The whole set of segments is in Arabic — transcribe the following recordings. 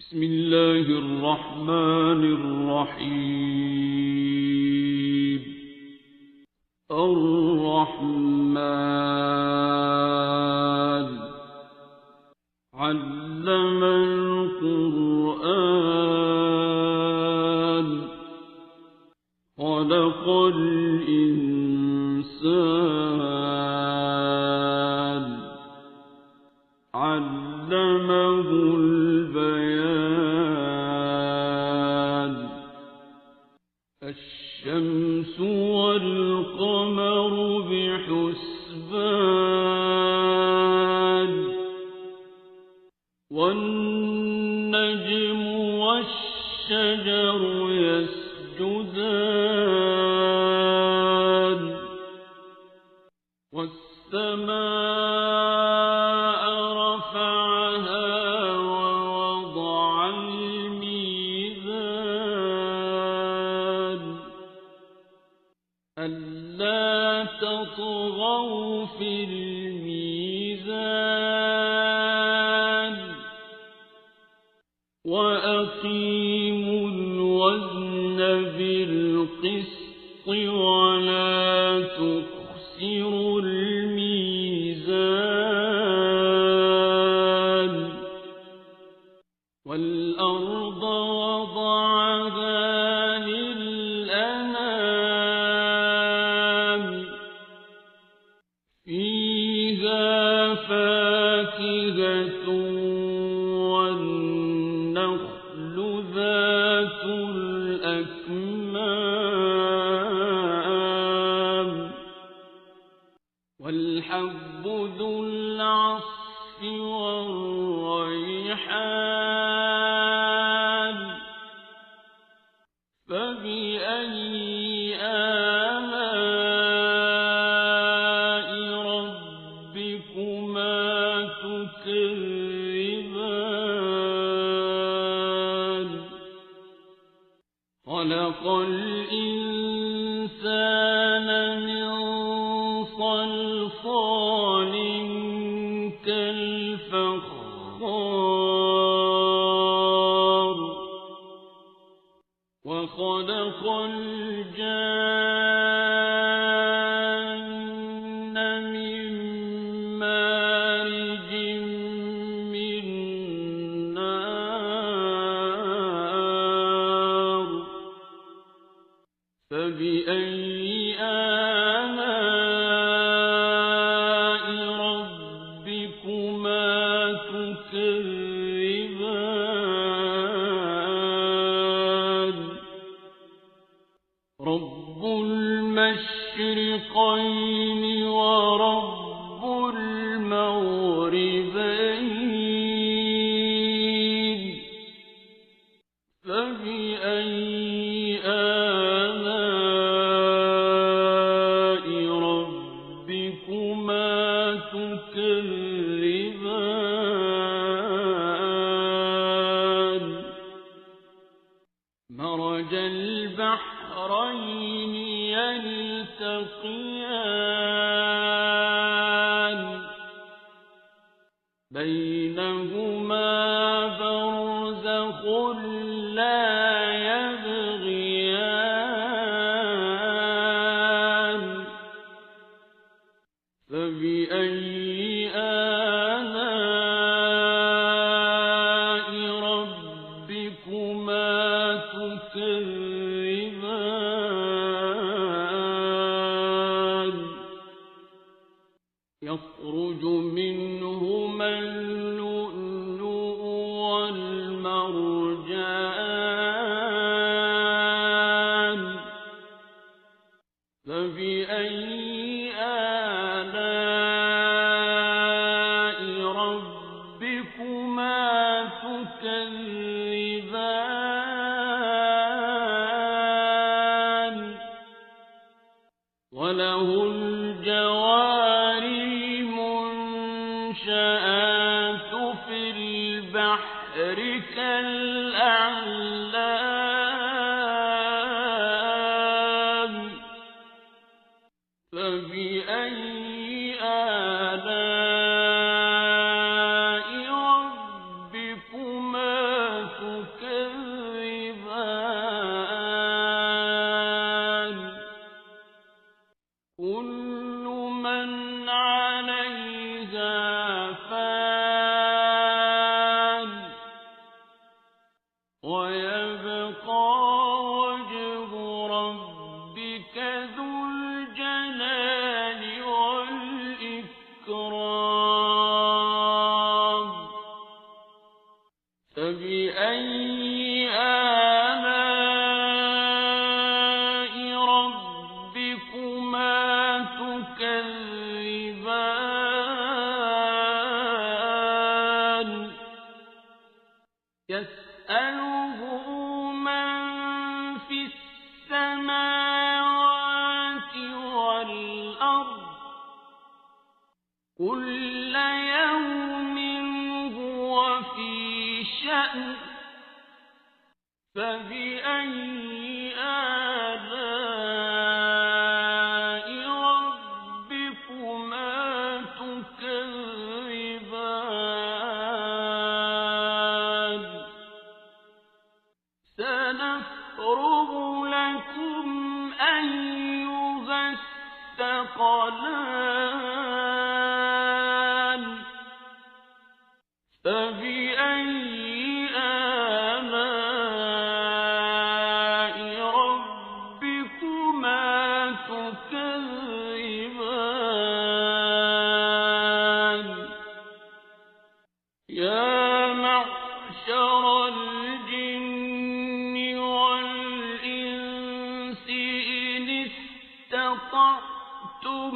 بسم الله الرحمن الرحيم. الرحمن علم القرآن خلق الإنسان علمه البيان. الشمس والقمر بحسبان والنجم والشجر يسجدان والسماء رفعها ووضع الميزان ألا تطغوا في الميزان وأقيموا الوزن بالقسط ولا تخسروا الميزان. والأرض وضعها للأنام فيها فاكهة والنخل ذات الأكمام والحب ذو العصف والريحان. فبأي آلاء ربكما تكذبان. خلق الإنسان من صلصال كالفخار وخلق الجان من مارج من نار. فبأي آلاء ربكما تكذبان. رب المشرقين ورب المغربين. فبأي آلاء ربكما تكذبان. مرج البحرين يلتقيان بينهما برزخ لا يبغيان. فبأي آلاء ربكما تكذبان. يخرج منهما اللؤلؤ والمرجان. فبأي آلاء ربكما تكذبان. وله الجوار المنشآت في البحر كالأعلام. فبأي آلاء ربكما تكذبان. ويبقى وجه ربك ذو الجلال والإكرام فبأي آلاء ربكما تكذبان يسأله من في السماوات والأرض كل يوم هو في شأن فبأي آلاء ربكما تكذبان سنفرغ لكم أيها الثقلان فبأي آلاء ربكما تكذبان يا معشر الجن والإنس إن استطعتم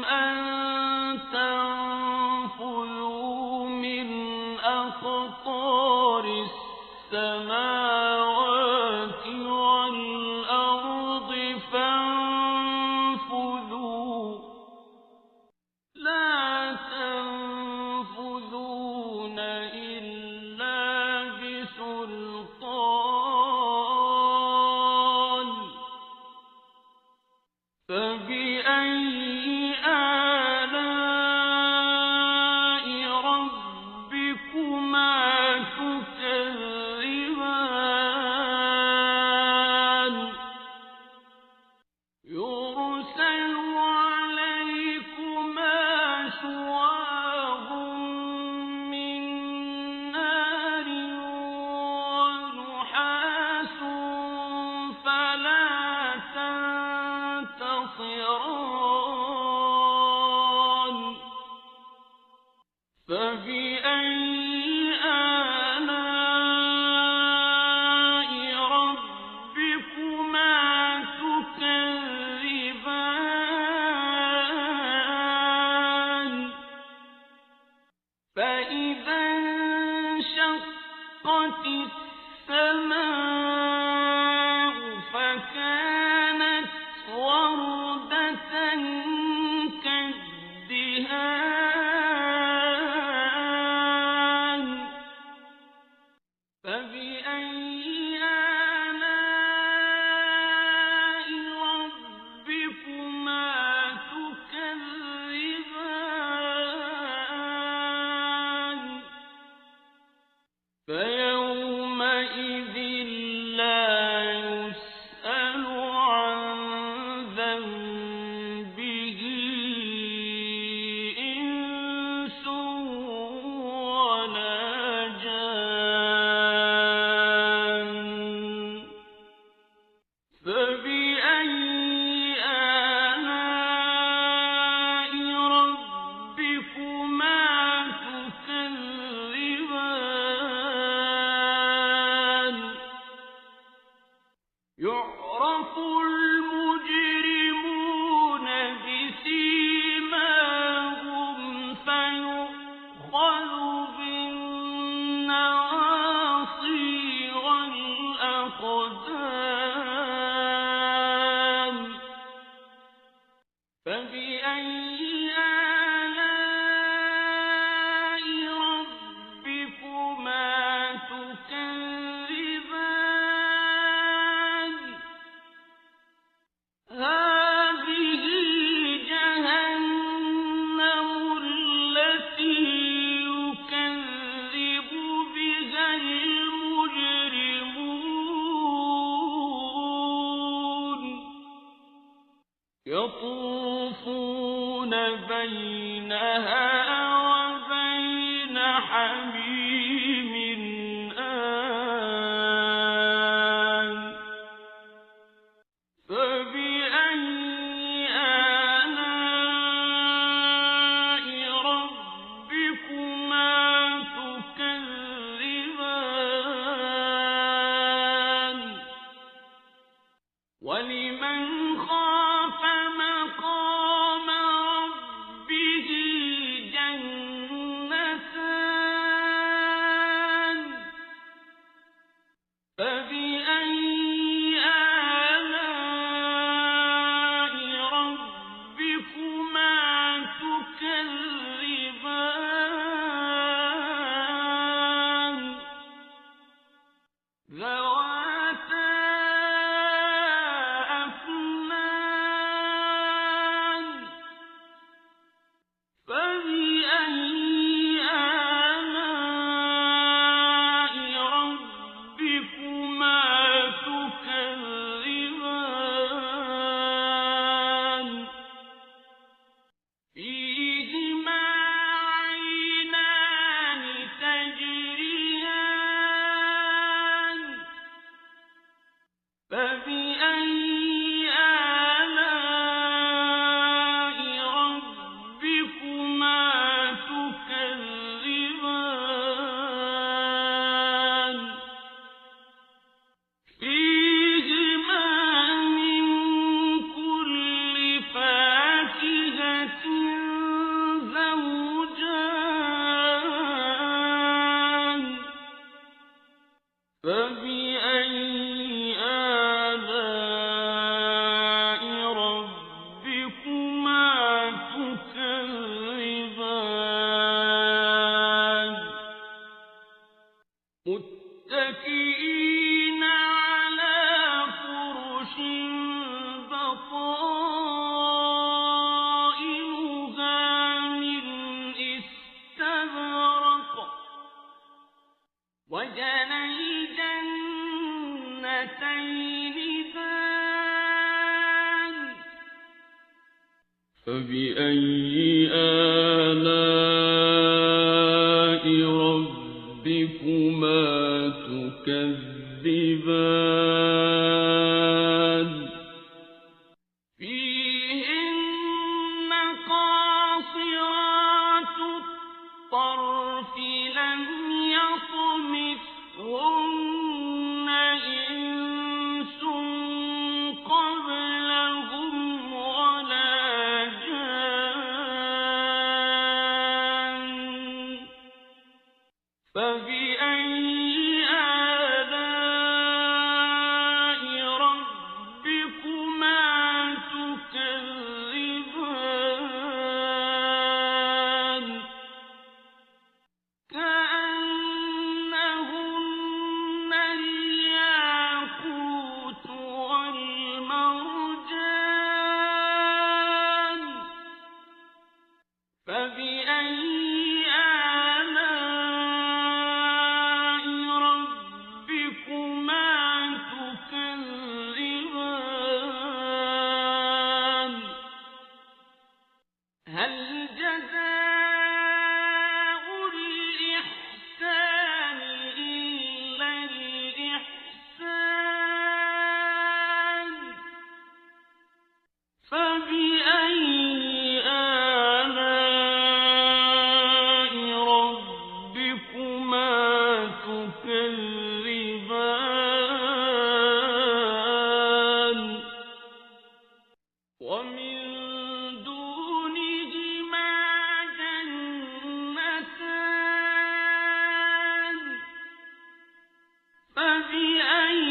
أن تنفذوا من أقطار السماوات والأرض فانفذوا لا تنفذون إلا بسلطان فبأي آلاء ربكما تكذبان يرسل عليكما شواظ من نار ونحاس فلا تنتصران فبأي آلاء ربكما تكذبان فإذا انشقت السماء فكانت وردة كالدهان فبأي آلاء ربكما تكذبان فيومئذ لا يسأل عن ذنبه إنس ولا جان فبأي آلاء ربكما تكذبان يعرف المجرمون بسيماهم فيؤخذ بالنواصي والأقدام فبأي آلاء ربكما تكذبان هذه جهنم التي يكذب بها المجرمون يطوفون بينها وبين حميم آن فبأي آلاء ربكما تكذبان ذواتا أفنان فبأي آلاء ربكما تكذبان فيهما عينان تجريان فبأي آلاء ربكما تكذبان فيهما من كل فاكهة زوجان فبأي آلاء ربكما تكذبان متكئين على فرش بطائنها من استبرق وجنى الجنتين دان فبأي آلاء ربكما تكذبان فيهن قاصرات الطرف لم يطمثهن إنس قبلهم ولا جان فبأي آلاء ربكما تكذبان كأنهن الياقوت والمرجان فبأي آلاء ربكما تكذبان هل جزاء الإحسان إلا الإحسان فبأي آلاء ربكما تكذبان ومن دونهما جنتان فبأي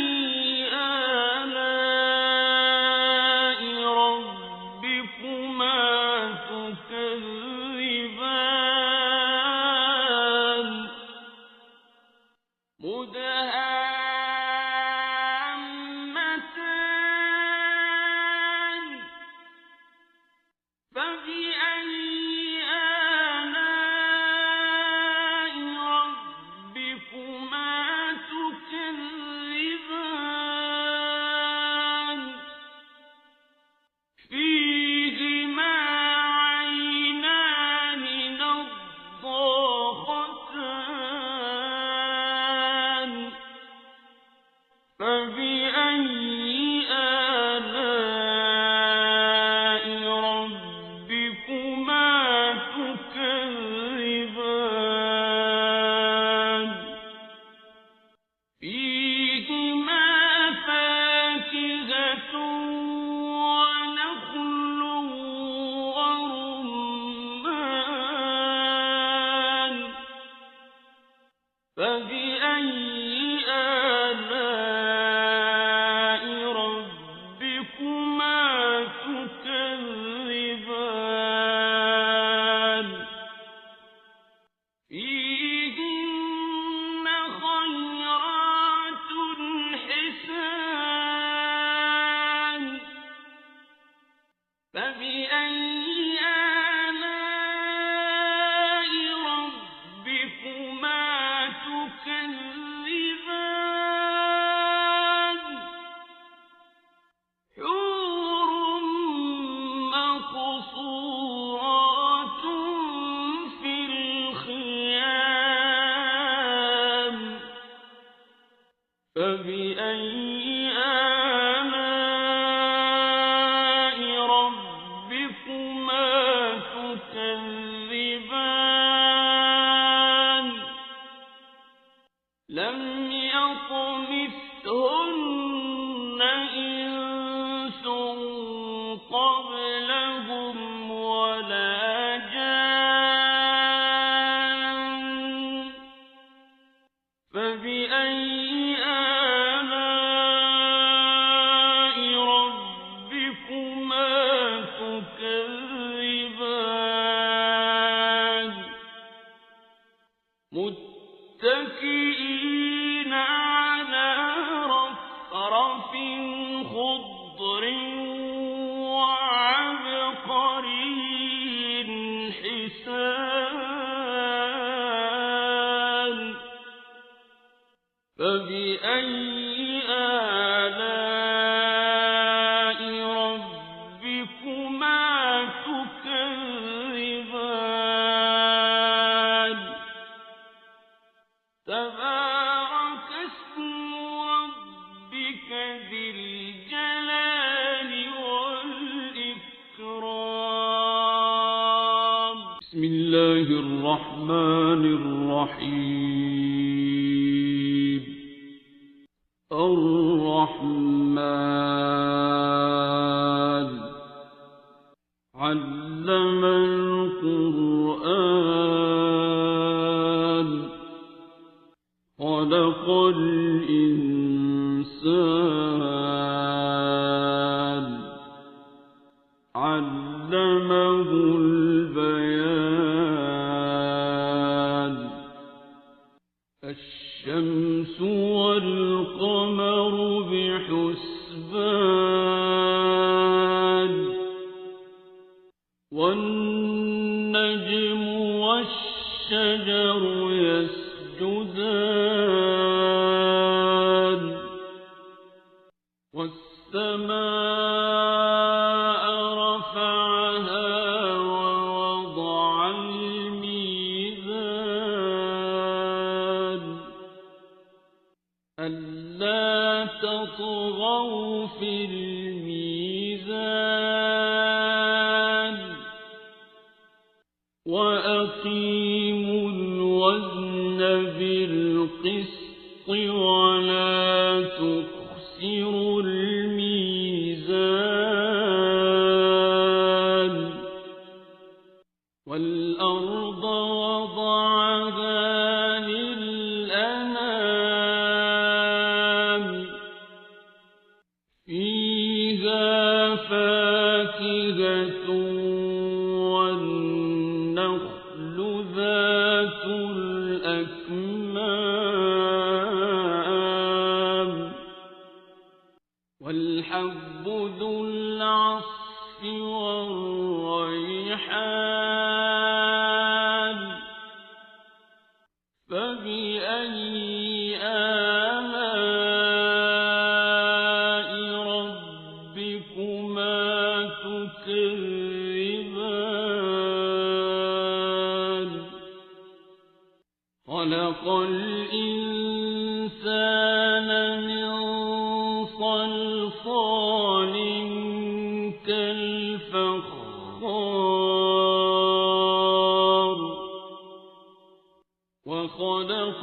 آلاء ربكما تكذبان مدهامتان فبأي آلاء ربكما تكذبان فبأي آلاء ربكما تكذبان لم يطمثهن إنس قبلهم ولا جان فبأي آلاء ربكما تكذبان متكئين على رفرف خضر وعبقري حسان فبأي آلاء ربكما تكذبان تبارك اسم ربك ذي الجلال والإكرام بسم الله الرحمن الرحيم الرحمن علم القرآن خلق الإنسان علمه البيان الشمس والقمر بحسبان والنجم والشجر يسجدان والسماء رفعها ووضع الميزان ألا تطغوا في الميزان وأقيموا الوزن بالقسط ولا تخسروا الميزان والأرض وضعها للأنام فيها فاكهة والنخل ذات الأكمام والحب ذو العصف والريحان فبأي آلاء ربكما تكذبان خلق الإنسان من صلصال كالفخار وخلق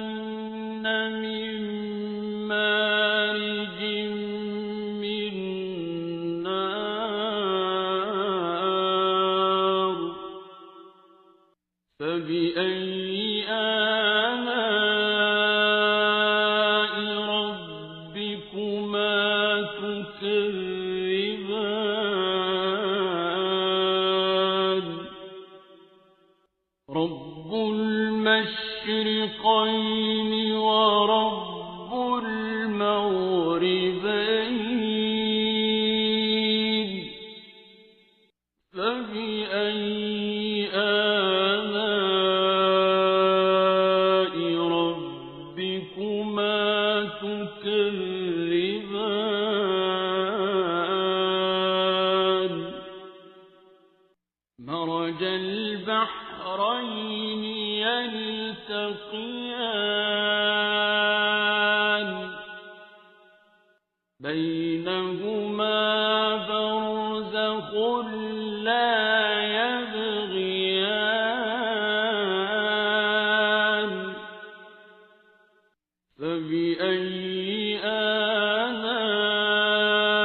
الجان من مارج من نار فبأي آلاء ربكما تكذبان رب المشرقين ورب المغربين فبأي آلاء ربكما تكذبان مرج البحرين يلتقيان يلتقيان بينهما برزخ لا يبغيان فبأي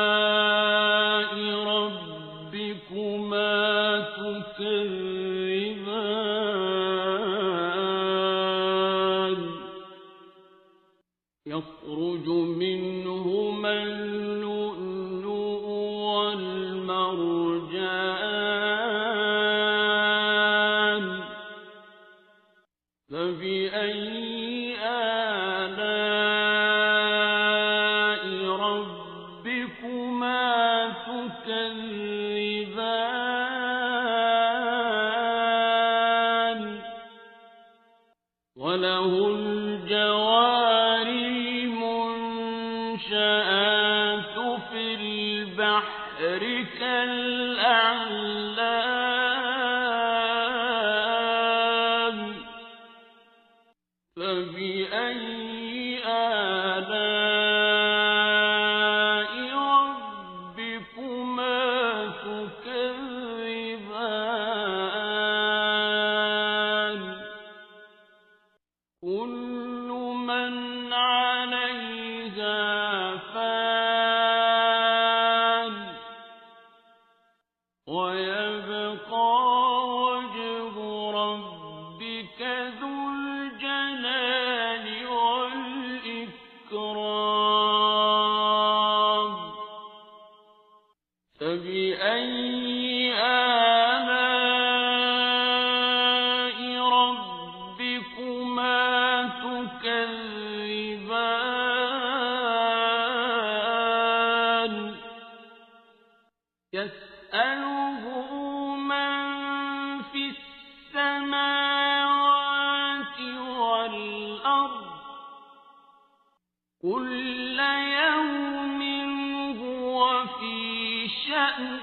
آلاء ربكما تكذبان يخرج منهما اللؤلؤ والمرجان فبأي آلاء ربكما تكذبان وله الجوار المنشآت في البحر كالأعلام فبأي آلاء ربكما تكذبان كل من عليها فان ويبقى وجه ربك ذو الجلال والإكرام فبأي آلاء ربكما تكذبان يسأله من في السماوات والأرض كل يوم هو في شأن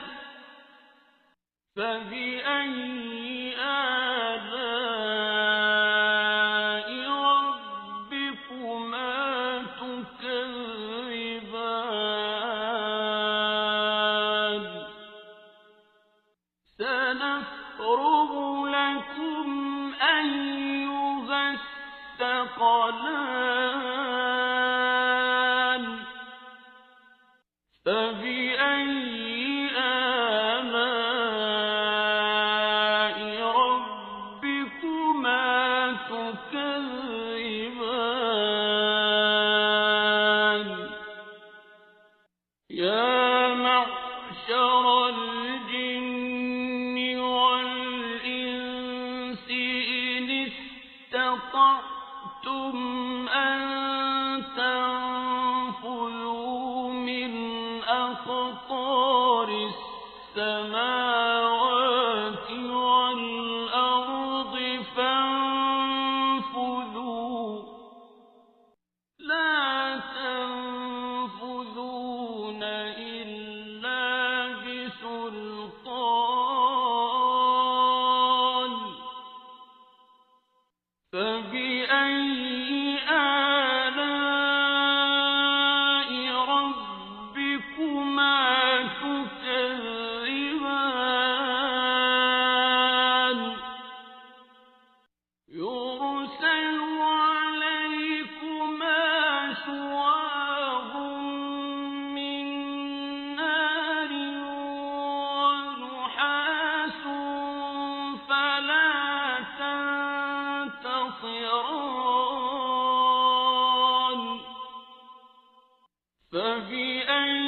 فبأي آلاء ربكما تكذبان سنفرغ لكم أيها الثقلان فبأي آلاء ربكما تكذبان يا معشر الجن والإنس إن استطعتم أن تنفذوا من أقطار السماوات والأرض فانفذوا لا تنفذون إلا بسلطان فبأي آلاء ربكما تكذبان يرسل عليكما شواظ من نار ونحاس فلا تنتصران فبأي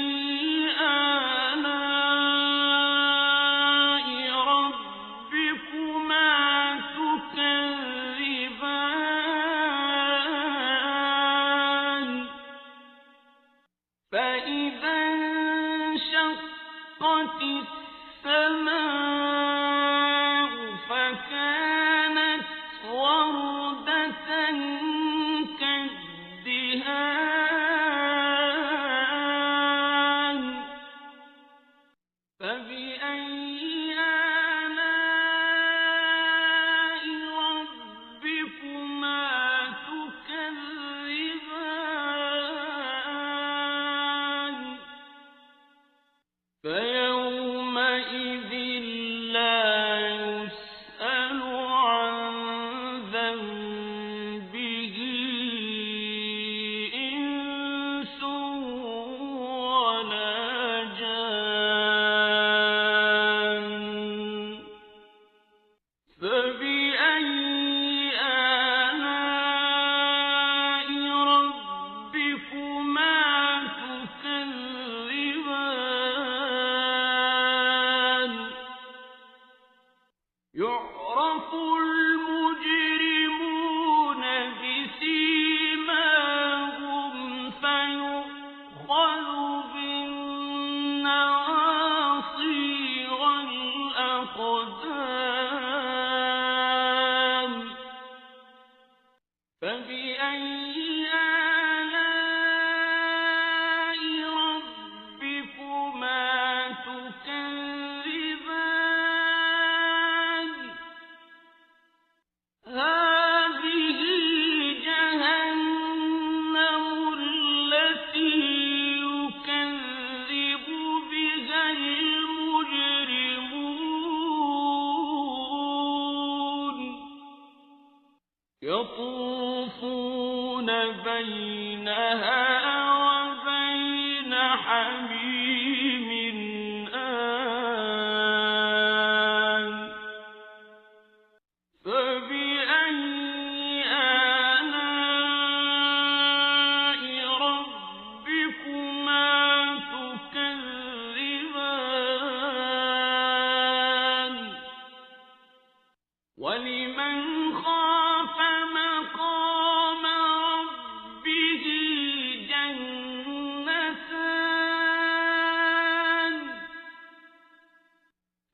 آلاء ربكما تكذبان فإذا انشقت السماء فكانت وردة كالدهان فبأي آلاء ربكما فبأي آلاء ربكما تكذبان هذه جهنم التي يكذب بها المجرمون يطوفون بينها وبين حميم آن فبأي آلاء ربكما تكذبان ولمن خاف مقام ربه جنتان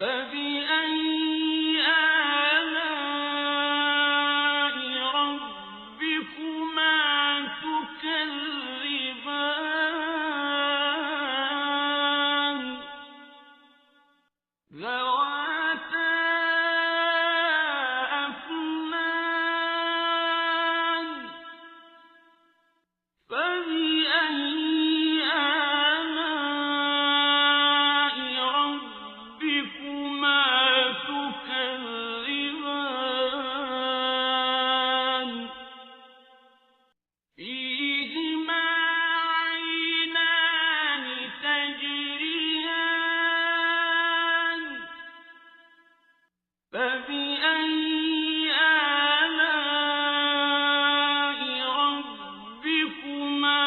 فبأي آلاء ربكما تكذبان ذواتا أفنان فبأي آلاء ربكما تكذبان فيهما عينان تجريان فبأي آلاء ربكما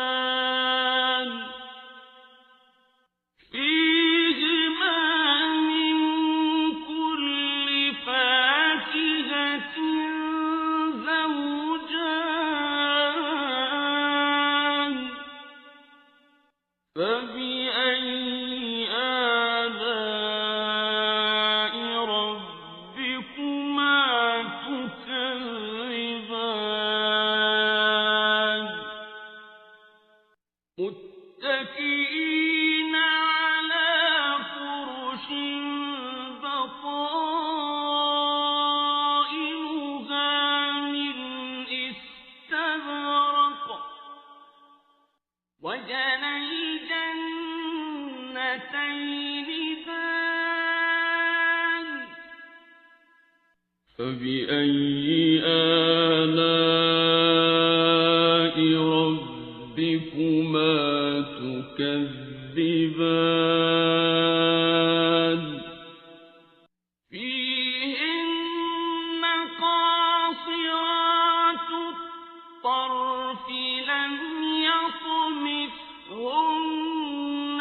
تكذبان فيهما من كل فاكهة زوجان فبأي آلاء ربكما تكذبان متكئين على فرش بطائنها من استبرق وجنى الجنتين دان فبأي آلاء ربكما تكذبان فيهن قاصرات الطرف لم يطمثهن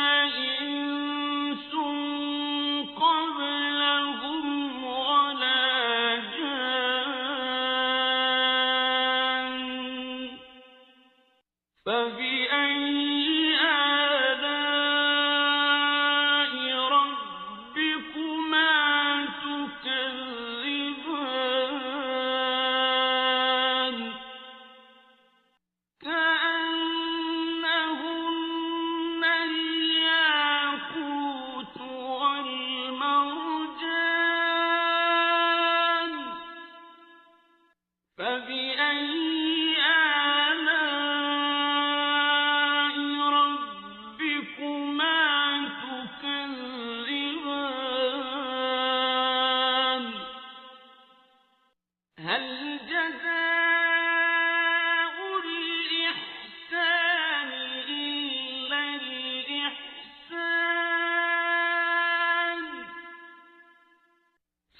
إنس قبلهم ولا جان فبأي آلاء ربكما تكذبان كأنهن الياقوت والمرجان فبأي آلاء ربكما تكذبان هل جزاء الإحسان إلا الإحسان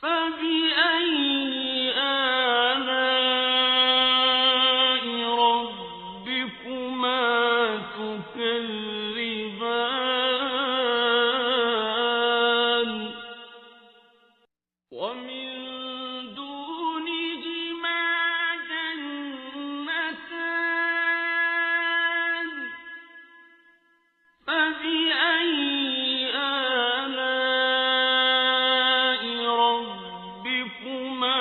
فبأي آلاء ربكما تكذبان ومن دونهما جنتان فبأي آلاء ربكما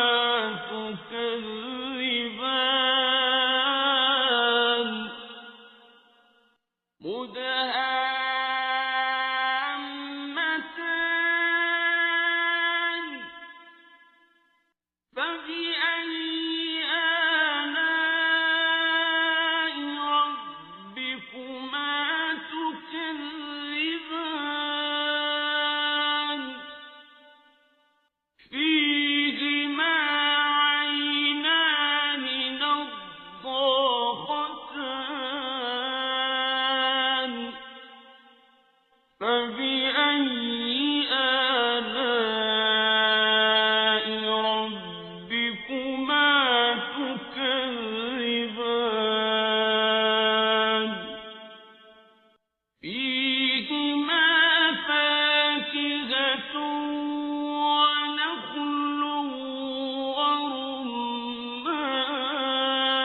فبأي آلاء ربكما تكذبان فيهما عينان نضاختان فبأي آلاء ربكما تكذبان فيهما فاكهة ونخل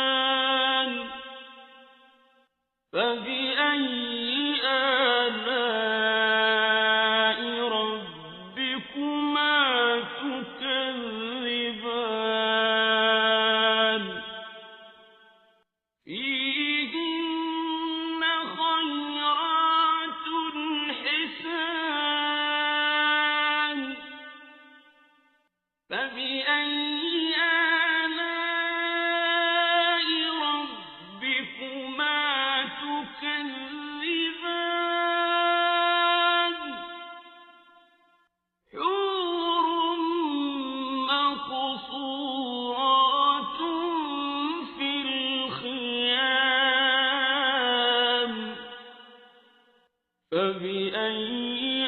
ورمان فبأي آلاء ربكما تكذبان فيهن خيرات حسان فبأي آلاء ربكما تكذبان حور مقصورات في الخيام فبأي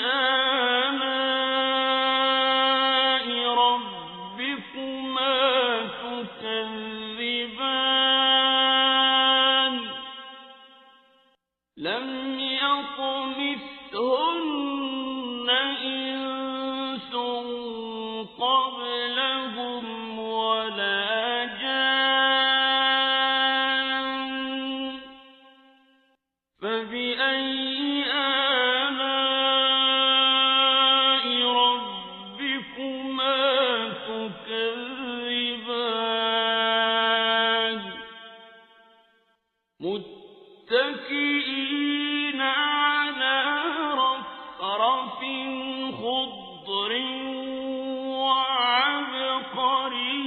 آلاء ربكما تكذبان لم يطمثهن إنس قبلهم ولا جان فبأي آلاء ربكما تكذبان متكئين على رفرف خضر وعبقري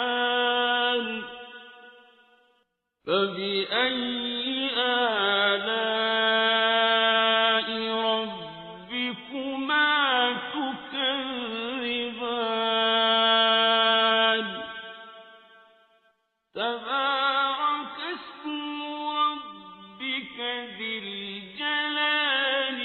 حسان فبأي آلاء ربكما تكذبان تبارك اسم ربك ذي الجلال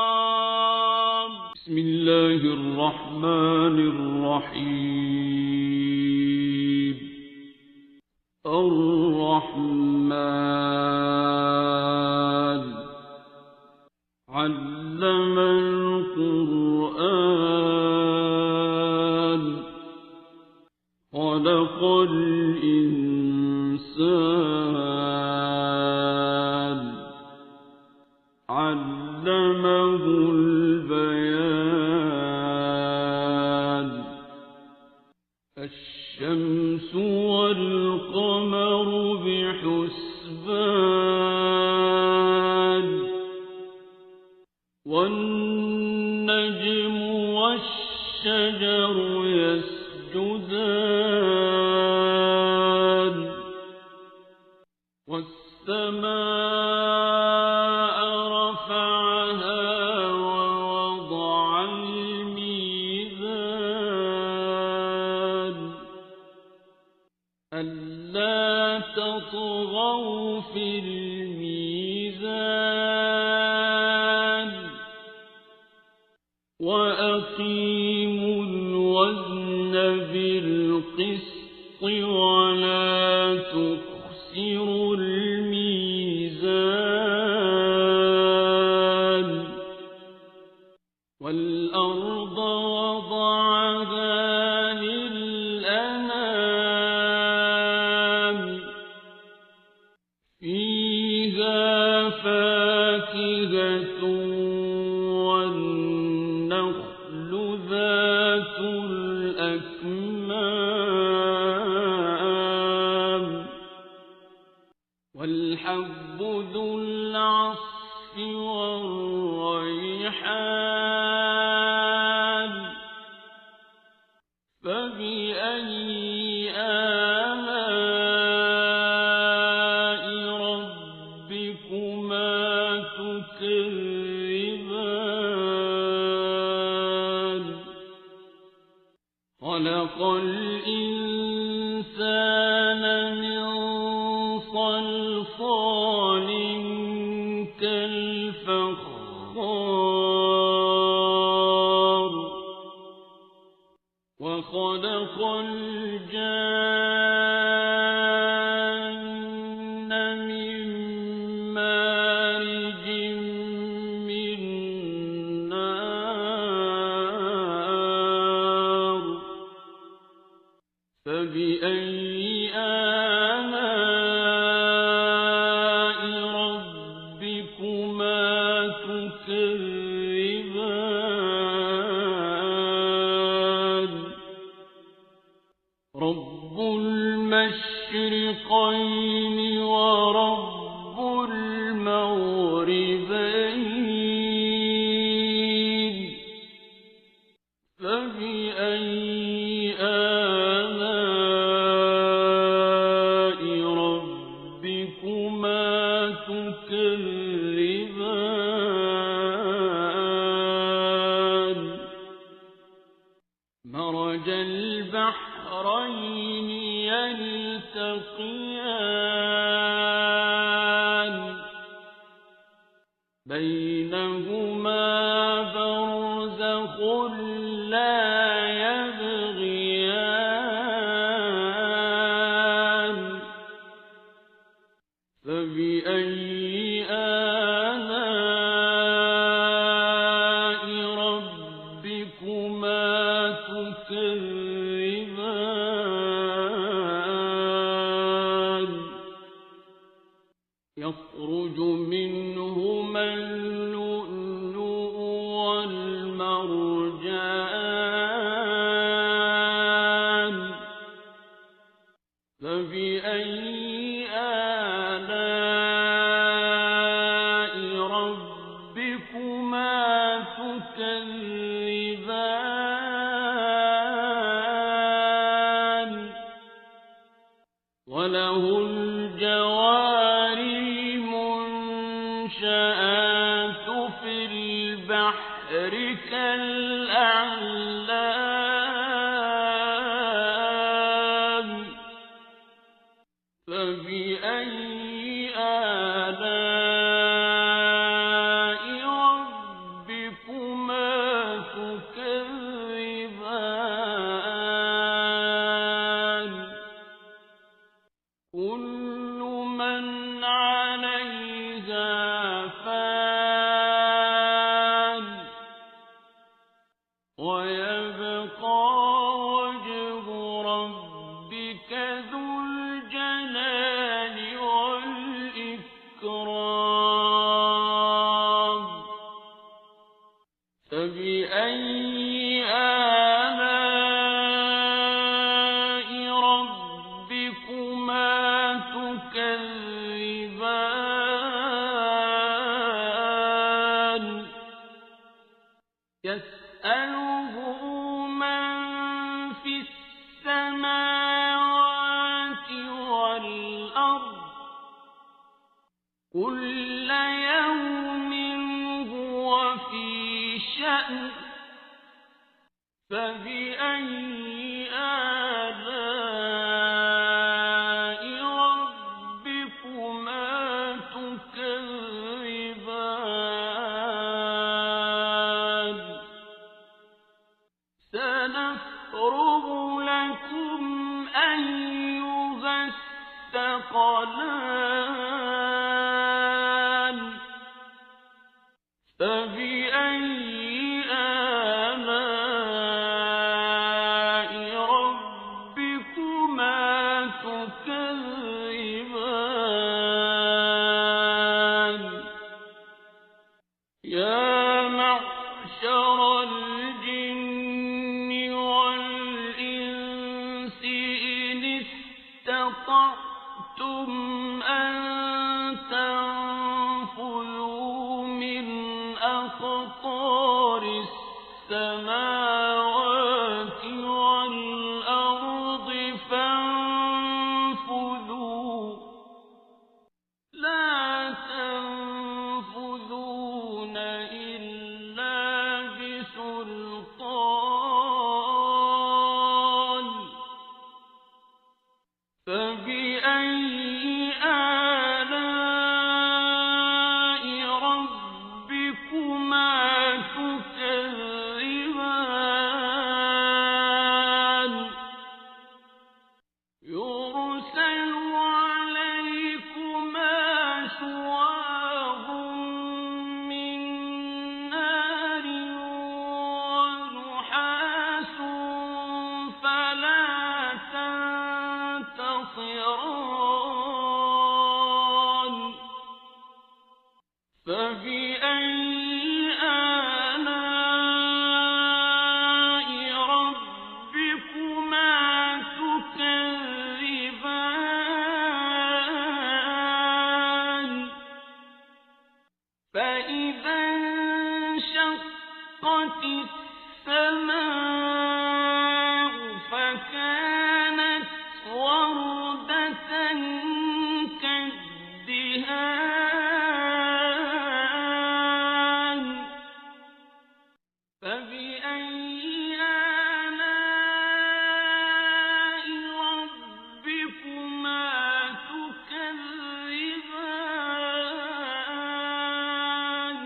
والإكرام بسم الله الرحمن الرحيم الرحمن علم القرآن خلق الإنسان علمه البيان الشمس والقمر بحسبان والنجم والشجر يسجدان والسماء رفعها ووضع الميزان ألا تطغوا في الميزان وأقيموا الوزن بالقسط ولا تخسروا الميزان والأرض وضعها للأنام فيها فاكهة والنخل ذات الأكمام والحب ذو العصف والريحان الحال فبأي آلاء ربكما تكذبان خلق الإنسان من صلصال كالفخار وخلق الجان من مارج من نار فبأي آلاء ربكما تكذبان رب المشرقين ورب المغربين فبأي آلاء ربكما تكذبان مرج البحرين يلتقيان بينهما برزخ لا يبغيان فبأي آلاء ربكما تكذبان يخرج منهما اللؤلؤ والمرجان فبأي آلاء ربكما تكذبان وله الجوار المنشآت في البحر كالأعلام فبأي آلاء ربكما تكذبان كل من عليها فان ويبقى وجه ربك ذو الجلال والإكرام فبأي آلاء ربكما تكذبان يسأله من في السماوات والأرض كل يوم هو في شأن فبأي آلاء ربكما تكذبان سنفرغ لكم أيها الثقلان فبأي آلاء ربكما تكذبان يا معشر الجن والإنس إن استطعتم أن تنفذوا من أقطار السماوات والأرض فانفذوا لا تنفذون إلا بسلطان فبأي آلاء ربكما تكذبان يرسل عليكما شواظ من نار ونحاس فلا تنتصران فبأي آلاء ربكما تكذبان فإذا انشقت السماء فكانت وردة كالدهان فبأي آلاء ربكما تكذبان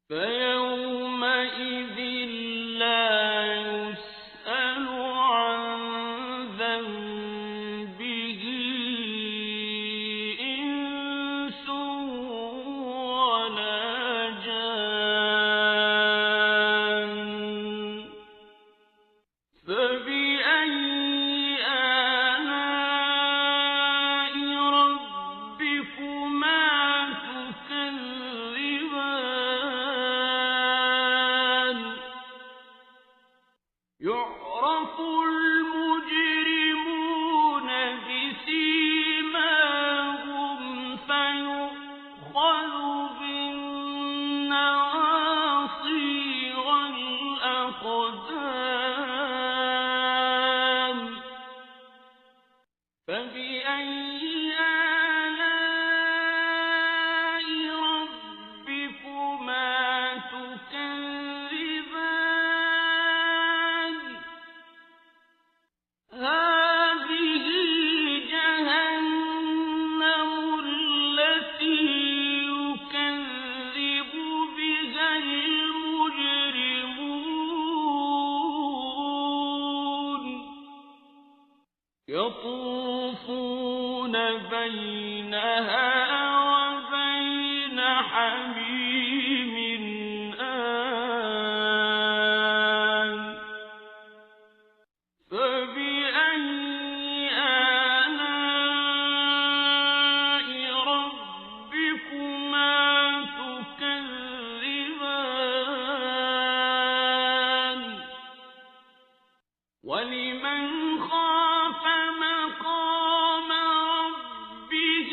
فيومئذ لا يسأل عن ذنبه إنس ولا جان فبأي آلاء ربكما تكذبان يعرف المجرمون بسيماهم فيؤخذ بالنواصي والأقدام فبأي آلاء ربكما تكذبان هذه جهنم التي يكذب بها المجرمون يطوفون بينها وبين حميم آن فبأي آلاء ربكما تكذبان ولمن خاف مقام ربه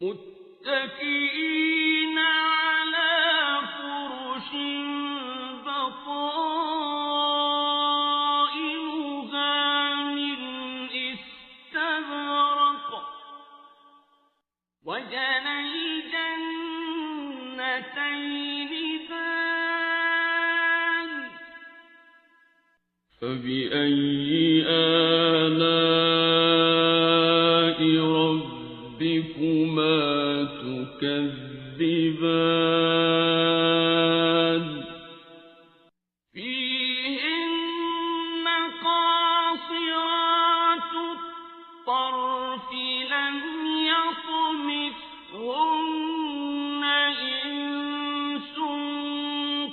متكئين على فرش بطائنها من استبرق وجنى الجنتين دان فبأي آلاء ربكما تكذبان فيهن قاصرات الطرف لم يطمثهن إنس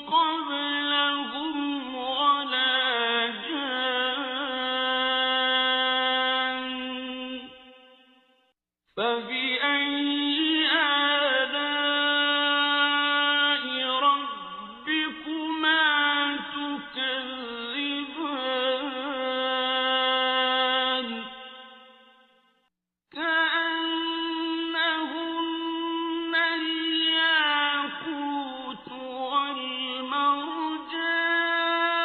قبلهم ولا جان فبأي آلاء ربكما تكذبان كأنهن الياقوت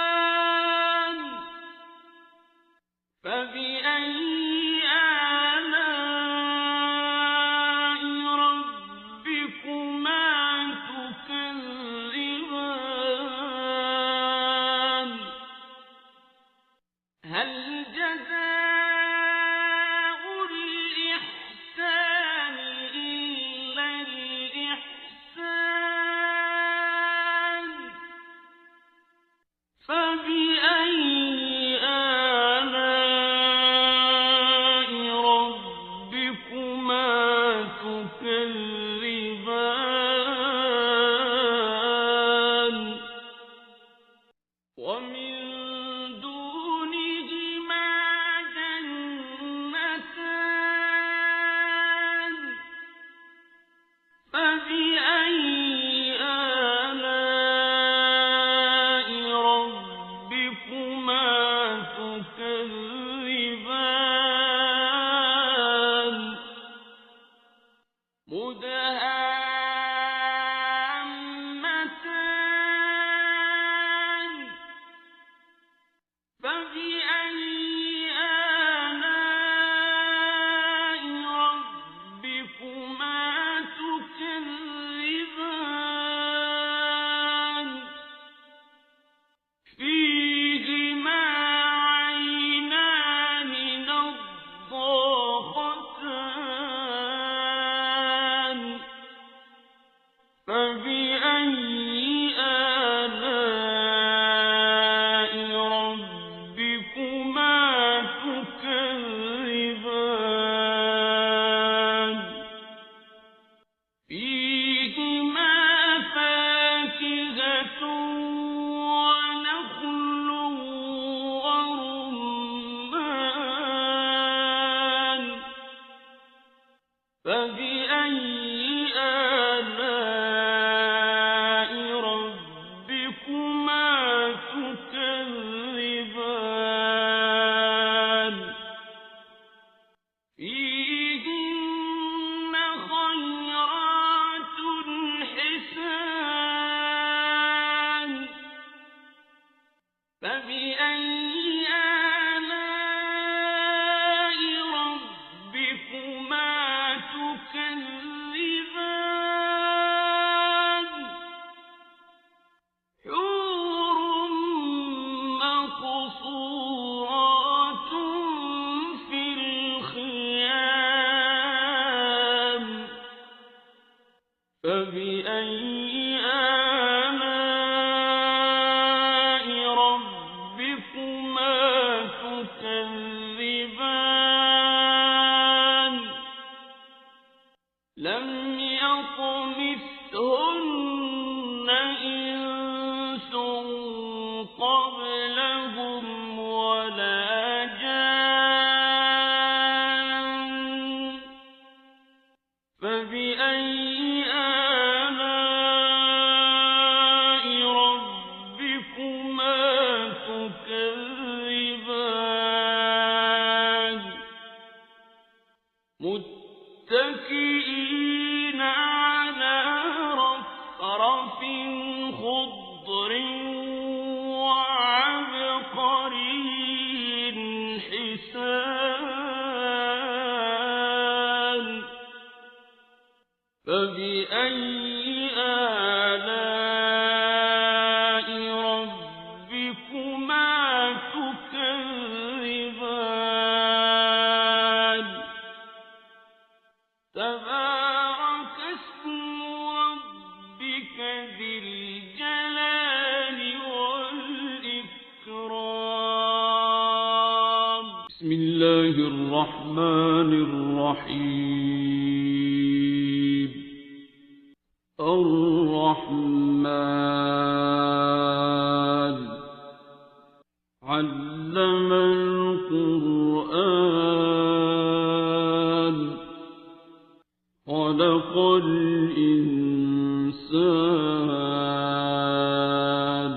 والمرجان فبأي آلاء ربكما تكذبان هل جزاء الإحسان إلا الإحسان فبأي آلاء ربكما تكذبان ومن دونهما جنتان فبأي آلاء ربكما تكذبان مدهامتان فبأي آلاء ربكما تكذبان فيهما عينان نضاختان فبأي آلاء ربكما تكذبان فيهما فاكهة ونخل ورمان فبأي آلاء ربكما تكذبان فيهن خيرات حسان فبأي آلاء ربكما تكذبان حور مقصورات في الخيام فبأي آلاء ربكما تكذبان لم يطمثهن إنس قبلهم ولا جان فبأي آلاء ربكما تكذبان متكئين فبأي آلاء ربكما تكذبان تبارك اسم ربك ذي الجلال والإكرام بسم الله الرحمن الرحيم الرحمن علم القرآن خلق الإنسان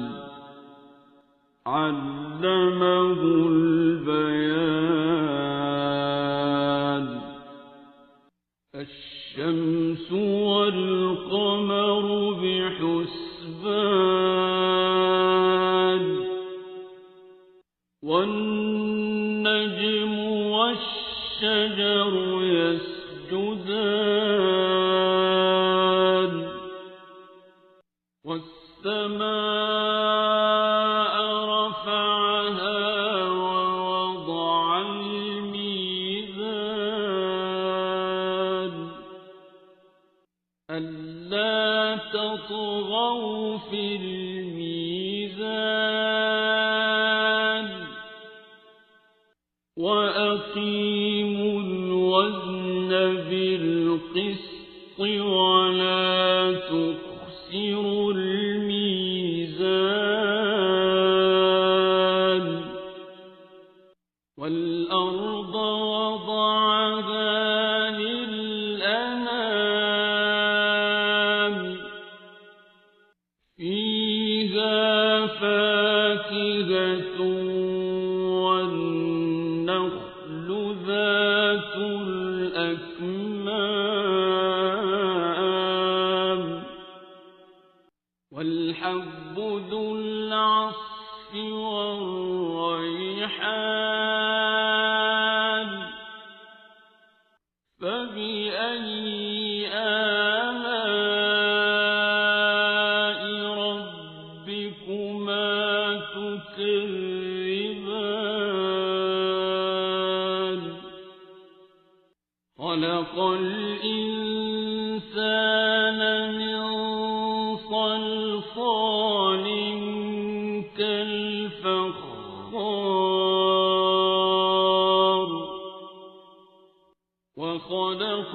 علمه البيان الشمس والقمر بحسبان والنجم والشجر يسجدان والسماء رفعها ووضع الميزان ألا تطغوا في الميزان وأقيموا الوزن بالقسط ولا تخسروا الميزان والأرض وضعها للأنام فيها فاكهة والنخل ذات الأكمام والحب ذو العصف والريحان فبأي آلاء ربكما تكذبان خلق الإنسان من صلصال كالفخار وخلق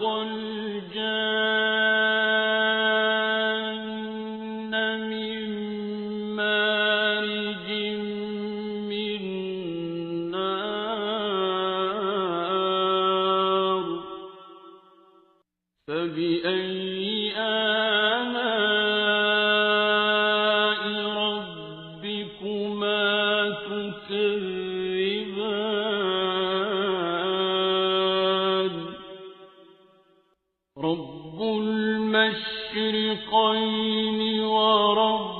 الجان من مارج من نار فبأي آلاء ربكما تكذبان رب المشرقين ورب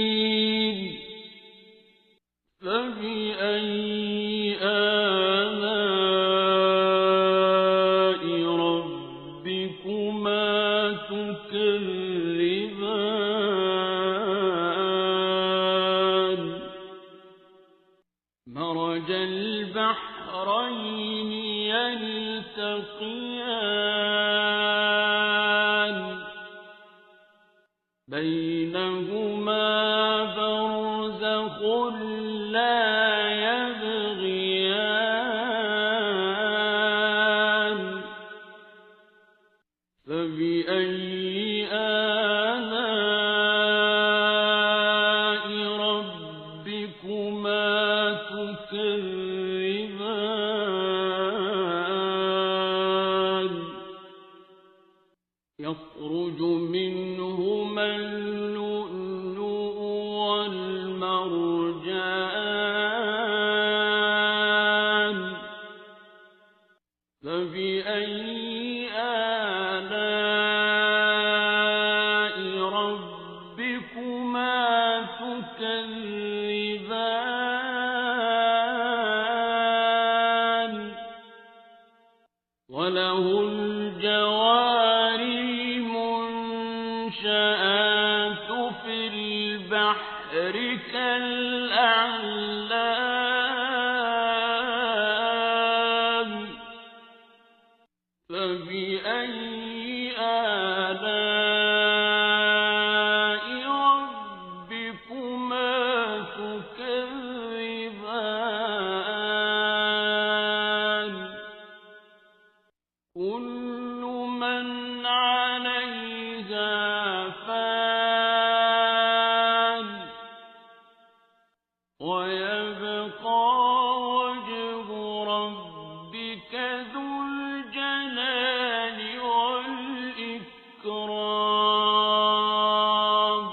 المغربين فبأي آلاء ربكما تكذبان مرج البحرين يلتقيان بينهما برزخ لا يبغيان فبأي آلاء ربكما تكذبان يخرج منهما اللؤلؤ والمرجان فبأي آلاء ربكما تكذبان وله الجوار المنشآت في البحر كالأعلام فبأي آلاء ربكما تكذبان كل من عليها فان ويبقى وجه ربك ذو الجلال والإكرام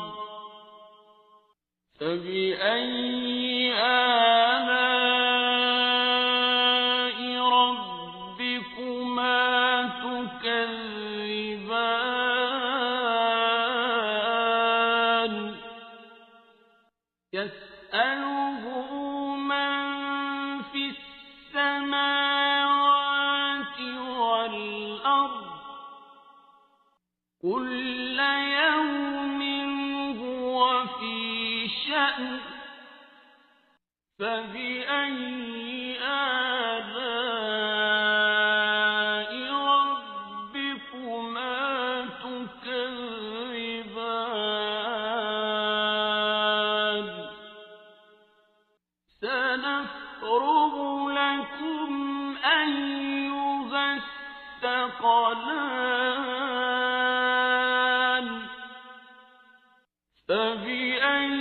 فبأي آلاء ربكما تكذبان يسأله من في السماوات والأرض كل يوم هو في شأن فبأي آلاء ربكما تكذبان سنفرغ لكم أيها الثقلان فبأي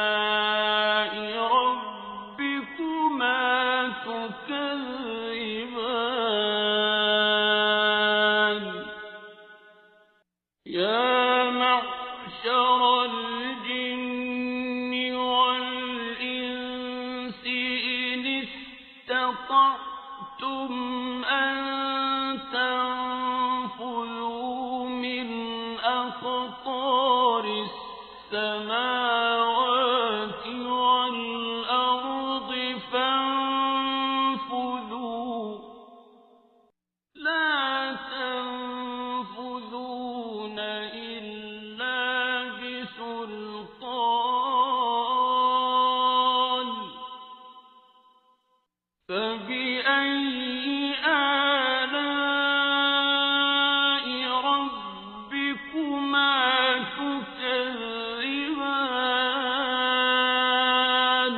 آلاء ربكما تكذبان يا معشر الجن والإنس إن استطعتم أن تنفذوا من أقطار السماوات والأرض فانفذوا لا تنفذون إلا بسلطان فبأي آلاء ربكما تكذبان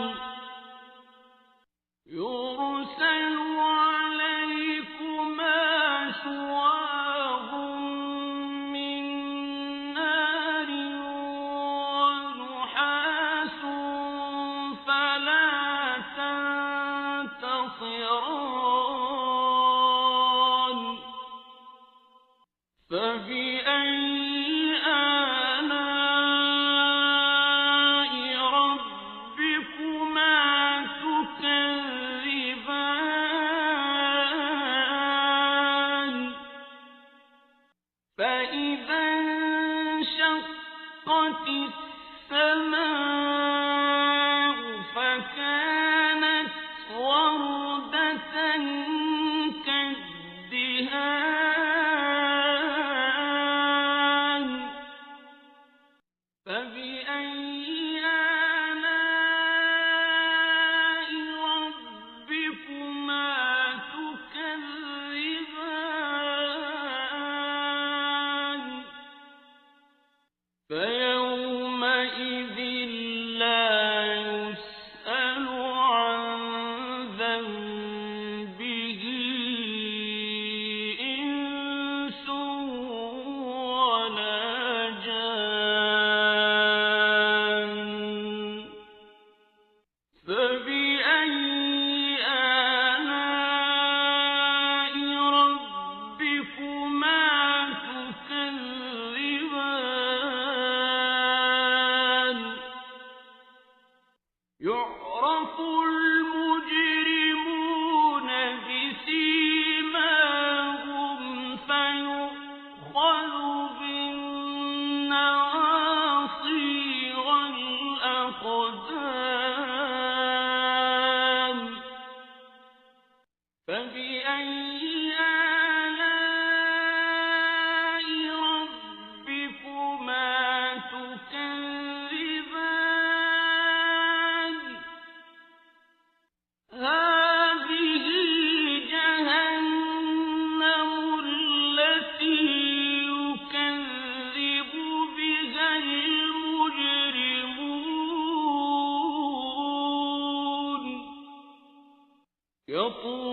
يرسل عليكما شواظ من نار ونحاس فلا تنتصران فبأي آلاء ربكما تكذبان فإذا انشقت السماء فكانت وردة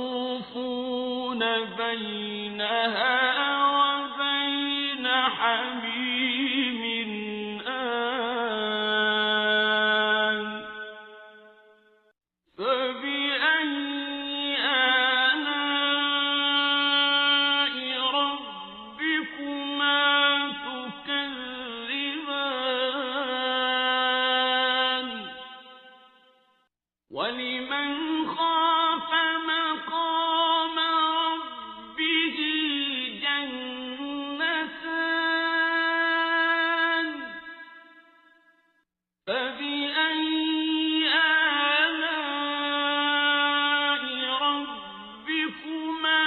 يطوفون بينها وبين حميم آن فبأي آلاء ربكما تكذبان ولمن خاف مقام ربه جنتان فبأي آلاء ربكما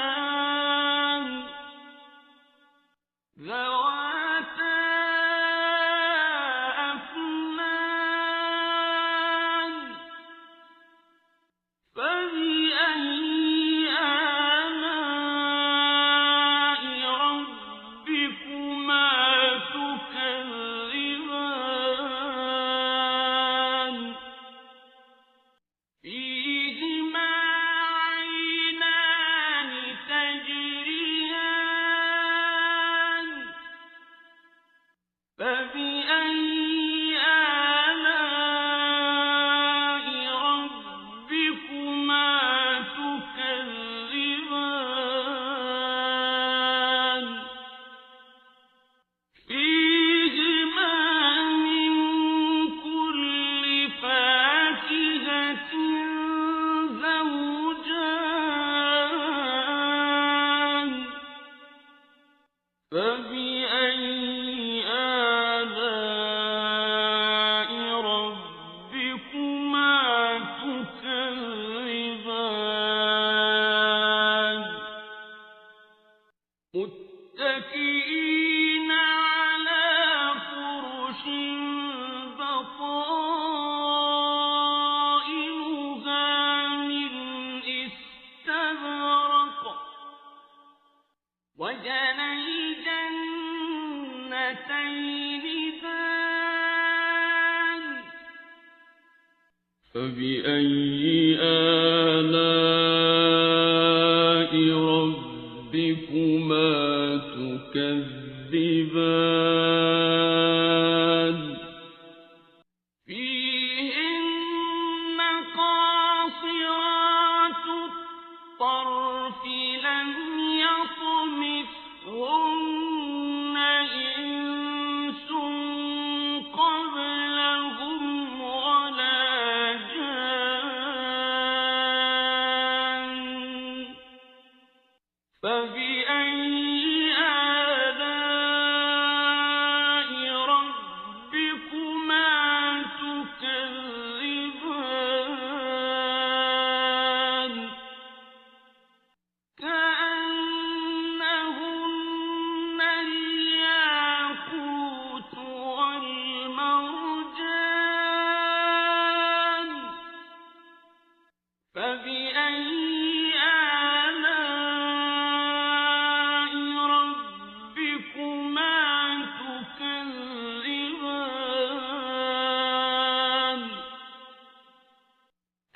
تكذبان ذواتا أفنان فبأي آلاء ربكما تكذبان فيهما عينان تجريان فبأي آلاء ربكما تكذبان فيهما من كل فاكهة زوجان فبأي آلاء ربكما تكذبان متكئين على فرش بطائنها من استبرق وجنى الجنتين دان فبأي آلاء ربكما تكذبان فيهن قاصرات الطرف لم يطمثهن إنس قبلهم ولا جان فبأي آلاء ربكما تكذبان كأنهن الياقوت والمرجان فبأي آلاء ربكما تكذبان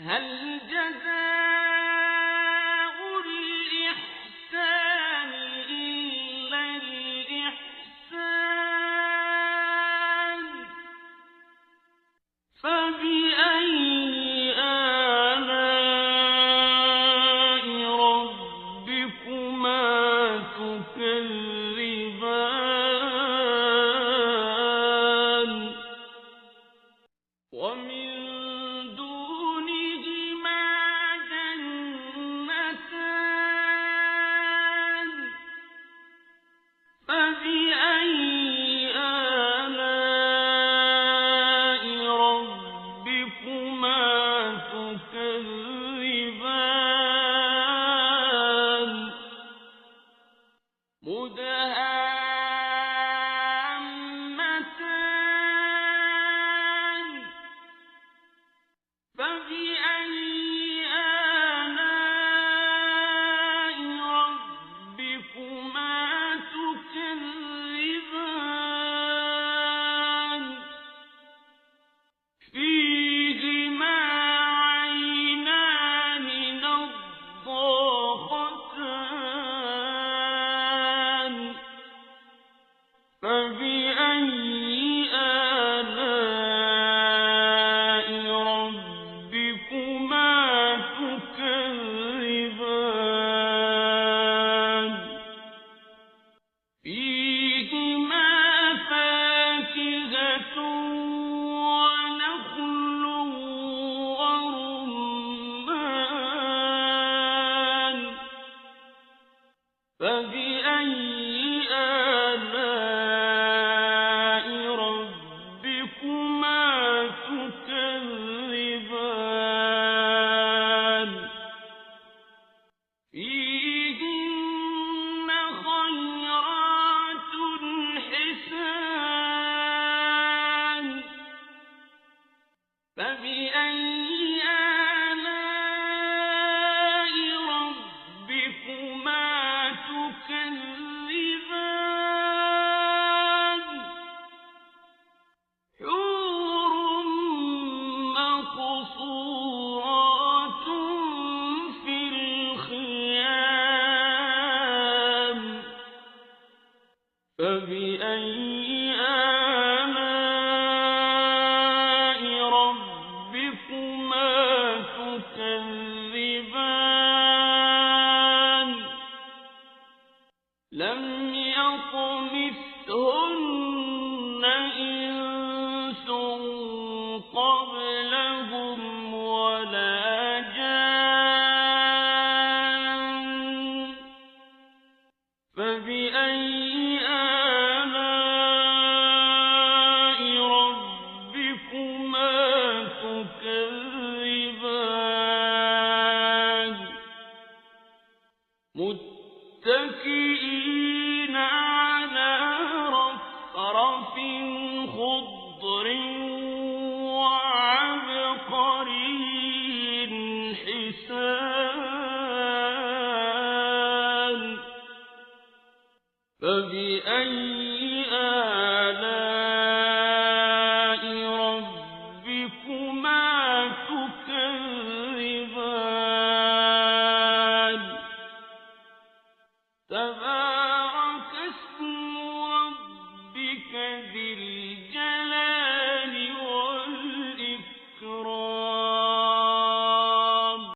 هل جزاء الإحسان إلا الإحسان فبأي آلاء ربكما تكذبان ومن دونهما جنتان فبأي آلاء ربكما تكذبان مدهامتان تكذبان فيهن خيرات حسان فبأي آلاء ربكما تكذبان حور مقصورات في الخيام فبأي آلاء ربكما تكذبان لم يطمثهن إنس قبلهم ولا جان فبأي آلاء ربكما تكذبان متكئين على رفرف خضر وعبقري حسان فبأي